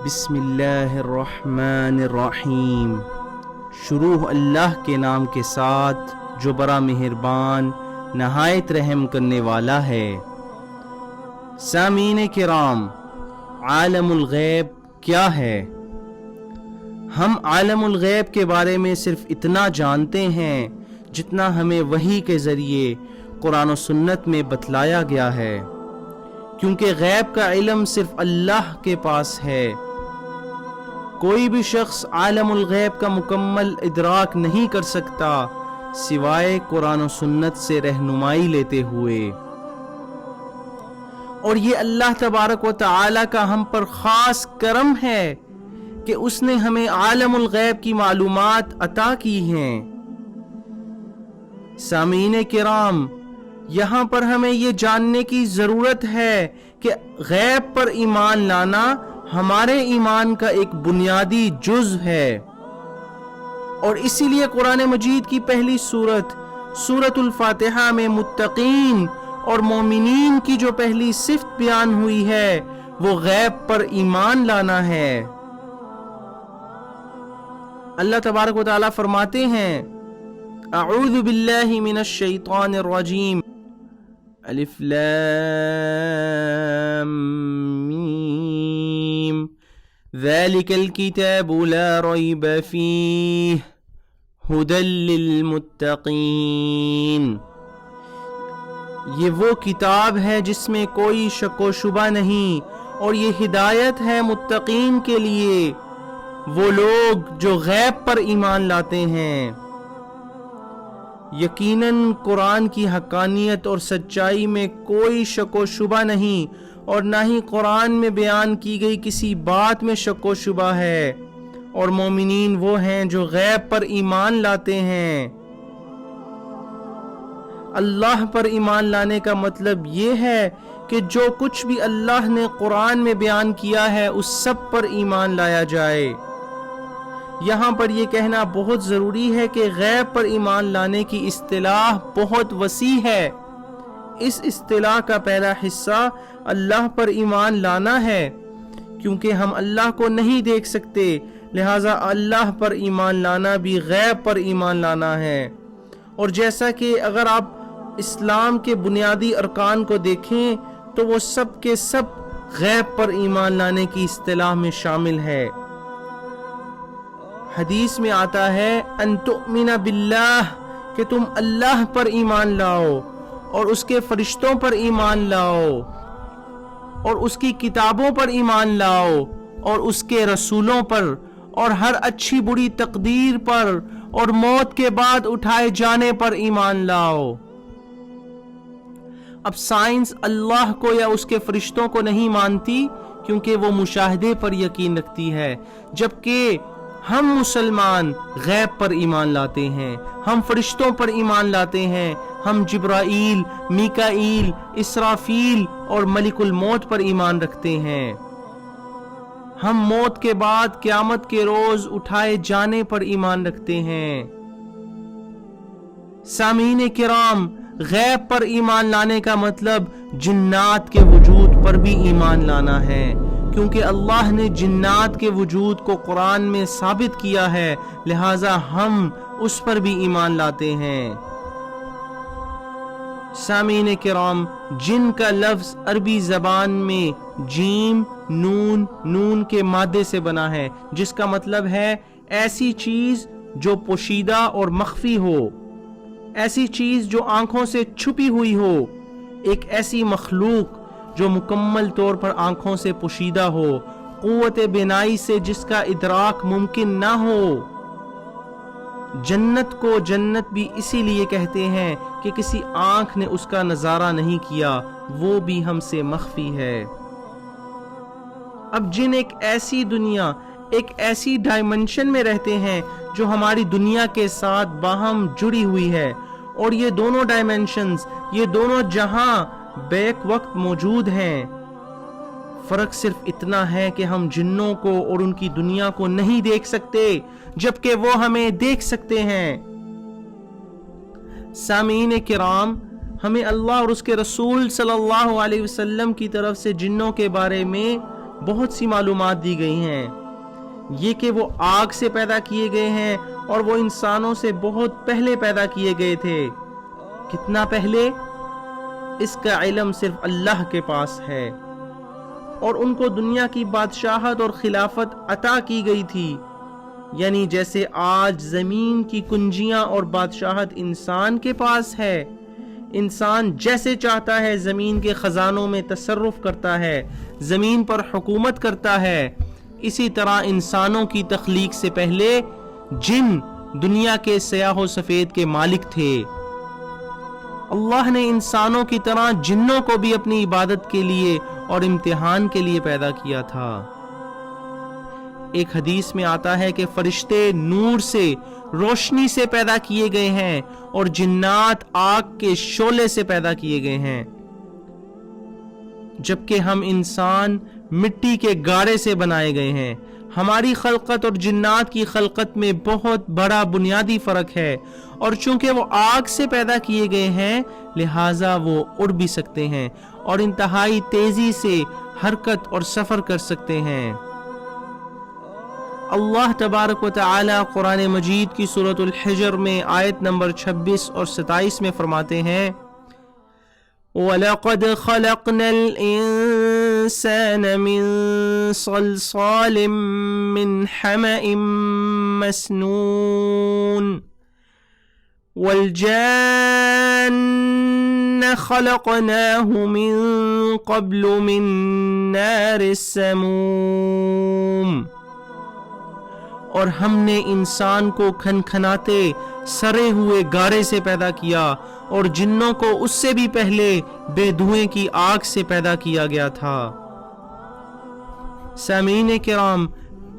بسم اللہ الرحمن الرحیم۔ شروع اللہ کے نام کے ساتھ جو بڑا مہربان نہایت رحم کرنے والا ہے۔ سامعین کرام، عالم الغیب کیا ہے؟ ہم عالم الغیب کے بارے میں صرف اتنا جانتے ہیں جتنا ہمیں وحی کے ذریعے قرآن و سنت میں بتلایا گیا ہے، کیونکہ غیب کا علم صرف اللہ کے پاس ہے۔ کوئی بھی شخص عالم الغیب کا مکمل ادراک نہیں کر سکتا سوائے قرآن و سنت سے رہنمائی لیتے ہوئے، اور یہ اللہ تبارک و تعالی کا ہم پر خاص کرم ہے کہ اس نے ہمیں عالم الغیب کی معلومات عطا کی ہیں۔ سامعین کرام، یہاں پر ہمیں یہ جاننے کی ضرورت ہے کہ غیب پر ایمان لانا ہمارے ایمان کا ایک بنیادی جز ہے، اور اسی لیے قرآن مجید کی پہلی سورۃ الفاتحہ میں متقین اور مومنین کی جو پہلی صفت بیان ہوئی ہے وہ غیب پر ایمان لانا ہے۔ اللہ تبارک و تعالیٰ فرماتے ہیں، اعوذ باللہ من الشیطان الرجیم، الف لام میم، ذالک الکتاب لا ریب فیہ ھدی للمتقین۔ یہ وہ کتاب ہے جس میں کوئی شک و شبہ نہیں، اور یہ ہدایت ہے متقین کے لیے، وہ لوگ جو غیب پر ایمان لاتے ہیں۔ یقیناً قرآن کی حقانیت اور سچائی میں کوئی شک و شبہ نہیں، اور نہ ہی قرآن میں بیان کی گئی کسی بات میں شک و شبہ ہے، اور مومنین وہ ہیں جو غیب پر ایمان لاتے ہیں۔ اللہ پر ایمان لانے کا مطلب یہ ہے کہ جو کچھ بھی اللہ نے قرآن میں بیان کیا ہے اس سب پر ایمان لایا جائے۔ یہاں پر یہ کہنا بہت ضروری ہے کہ غیب پر ایمان لانے کی اصطلاح بہت وسیع ہے۔ اس اصطلاح کا پہلا حصہ اللہ پر ایمان لانا ہے، کیونکہ ہم اللہ کو نہیں دیکھ سکتے، لہٰذا اللہ پر ایمان لانا بھی غیب پر ایمان لانا ہے۔ اور جیسا کہ اگر آپ اسلام کے بنیادی ارکان کو دیکھیں تو وہ سب کے سب غیب پر ایمان لانے کی اصطلاح میں شامل ہے۔ حدیث میں آتا ہے ان تؤمن باللہ، کہ تم اللہ پر ایمان لاؤ، اور اس کے فرشتوں پر ایمان لاؤ، اور اس کی کتابوں پر ایمان لاؤ، اور اس کے رسولوں پر، اور ہر اچھی بری تقدیر پر، اور موت کے بعد اٹھائے جانے پر ایمان لاؤ۔ اب سائنس اللہ کو یا اس کے فرشتوں کو نہیں مانتی، کیونکہ وہ مشاہدے پر یقین رکھتی ہے، جبکہ ہم مسلمان غیب پر ایمان لاتے ہیں، ہم فرشتوں پر ایمان لاتے ہیں، ہم جبرائیل، میکائیل، اسرافیل اور ملک الموت پر ایمان رکھتے ہیں، ہم موت کے بعد قیامت کے روز اٹھائے جانے پر ایمان رکھتے ہیں۔ سامعین کرام، غیب پر ایمان لانے کا مطلب جنات کے وجود پر بھی ایمان لانا ہے، کیونکہ اللہ نے جنات کے وجود کو قرآن میں ثابت کیا ہے، لہٰذا ہم اس پر بھی ایمان لاتے ہیں۔ سامعین کرام، جن کا لفظ عربی زبان میں جیم نون کے مادے سے بنا ہے، جس کا مطلب ہے ایسی چیز جو پوشیدہ اور مخفی ہو، ایسی چیز جو آنکھوں سے چھپی ہوئی ہو، ایک ایسی مخلوق جو مکمل طور پر آنکھوں سے پوشیدہ ہو، قوت بینائی سے جس کا ادراک ممکن نہ ہو۔ جنت کو جنت بھی اسی لیے کہتے ہیں کہ کسی آنکھ نے اس کا نظارہ نہیں کیا، وہ بھی ہم سے مخفی ہے۔ اب جن ایک ایسی دنیا، ایک ایسی ڈائمنشن میں رہتے ہیں جو ہماری دنیا کے ساتھ باہم جڑی ہوئی ہے، اور یہ دونوں ڈائمنشنز، یہ دونوں جہاں بیک وقت موجود ہیں۔ فرق صرف اتنا ہے کہ ہم جنوں کو اور ان کی دنیا کو نہیں دیکھ سکتے، جبکہ وہ ہمیں دیکھ سکتے ہیں۔ سامعین کرام، ہمیں اللہ اور اس کے رسول صلی اللہ علیہ وسلم کی طرف سے جنوں کے بارے میں بہت سی معلومات دی گئی ہیں۔ یہ کہ وہ آگ سے پیدا کیے گئے ہیں اور وہ انسانوں سے بہت پہلے پیدا کیے گئے تھے۔ کتنا پہلے؟ اس کا علم صرف اللہ کے پاس ہے، اور ان کو دنیا کی بادشاہت اور خلافت عطا کی گئی تھی، یعنی جیسے آج زمین کی کنجیاں اور بادشاہت انسان کے پاس ہے، انسان جیسے چاہتا ہے زمین کے خزانوں میں تصرف کرتا ہے، زمین پر حکومت کرتا ہے، اسی طرح انسانوں کی تخلیق سے پہلے جن دنیا کے سیاہ و سفید کے مالک تھے۔ اللہ نے انسانوں کی طرح جنوں کو بھی اپنی عبادت کے لیے اور امتحان کے لیے پیدا کیا تھا۔ ایک حدیث میں آتا ہے کہ فرشتے نور سے، روشنی سے پیدا کیے گئے ہیں اور جنات آگ کے شعلے سے پیدا کیے گئے ہیں، جبکہ ہم انسان مٹی کے گارے سے بنائے گئے ہیں۔ ہماری خلقت اور جنات کی خلقت میں بہت بڑا بنیادی فرق ہے، اور چونکہ وہ آگ سے پیدا کیے گئے ہیں لہٰذا وہ اڑ بھی سکتے ہیں اور انتہائی تیزی سے حرکت اور سفر کر سکتے ہیں۔ اللہ تبارک و تعالی قرآن مجید کی سورۃ الحجر میں آیت نمبر 26 اور 27 میں فرماتے ہیں وَلَقَدْ خَلَقْنَا الْإِنسَانَ مِنْ صَلْصَالٍ مِّنْ حَمَإٍ مَّسْنُونٍ وَالْجَانَّ خَلَقْنَاهُ مِنْ قَبْلُ مِنْ نَارِ السَّمُومِ، اور ہم نے انسان کو کھنکھناتے سڑے ہوئے گارے سے پیدا کیا، اور جنوں کو اس سے بھی پہلے بے دھوئیں کی آگ سے پیدا کیا گیا تھا۔ سامعین کرام،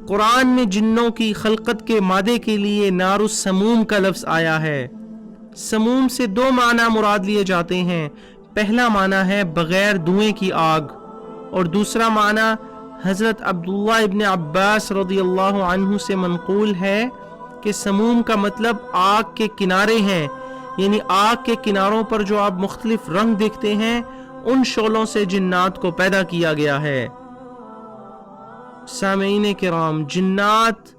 قرآن میں جنوں کی خلقت کے مادے کے لیے نار السموم کا لفظ آیا ہے۔ سموم سے دو معنی مراد لیے جاتے ہیں۔ پہلا معنی ہے بغیر دھوئیں کی آگ، اور دوسرا معنی حضرت عبداللہ ابن عباس رضی اللہ عنہ سے منقول ہے کہ سموم کا مطلب آگ کے کنارے ہیں، یعنی آگ کے کناروں پر جو آپ مختلف رنگ دیکھتے ہیں ان شعلوں سے جنات کو پیدا کیا گیا ہے۔ سامعین کرام، جنات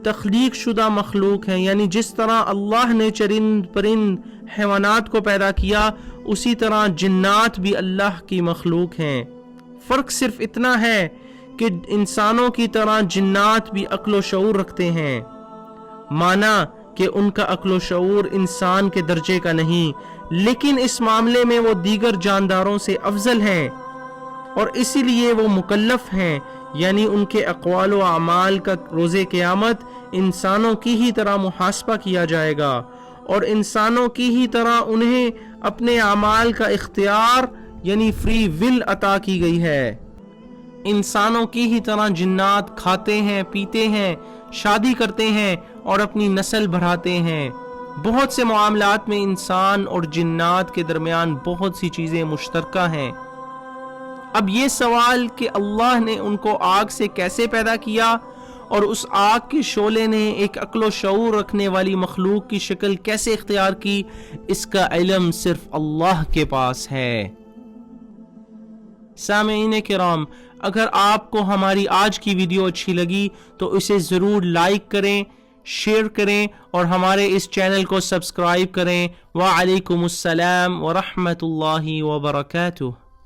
تخلیق شدہ مخلوق ہیں، یعنی جس طرح اللہ نے چرند پرند حیوانات کو پیدا کیا اسی طرح جنات بھی اللہ کی مخلوق ہیں۔ فرق صرف اتنا ہے کہ انسانوں کی طرح جنات بھی عقل و شعور رکھتے ہیں، مانا کہ ان کا عقل و شعور انسان کے درجے کا نہیں، لیکن اس معاملے میں وہ دیگر جانداروں سے افضل ہیں، اور اسی لیے وہ مکلف ہیں، یعنی ان کے اقوال و اعمال کا روز قیامت انسانوں کی ہی طرح محاسبہ کیا جائے گا، اور انسانوں کی ہی طرح انہیں اپنے اعمال کا اختیار یعنی فری ول عطا کی گئی ہے۔ انسانوں کی ہی طرح جنات کھاتے ہیں، پیتے ہیں، شادی کرتے ہیں اور اپنی نسل بڑھاتے ہیں۔ بہت سے معاملات میں انسان اور جنات کے درمیان بہت سی چیزیں مشترکہ ہیں۔ اب یہ سوال کہ اللہ نے ان کو آگ سے کیسے پیدا کیا اور اس آگ کے شعلے نے ایک عقل و شعور رکھنے والی مخلوق کی شکل کیسے اختیار کی، اس کا علم صرف اللہ کے پاس ہے۔ سامعین کرام، اگر آپ کو ہماری آج کی ویڈیو اچھی لگی تو اسے ضرور لائک کریں، شیئر کریں اور ہمارے اس چینل کو سبسکرائب کریں۔ وعلیکم السلام ورحمۃ اللہ وبرکاتہ۔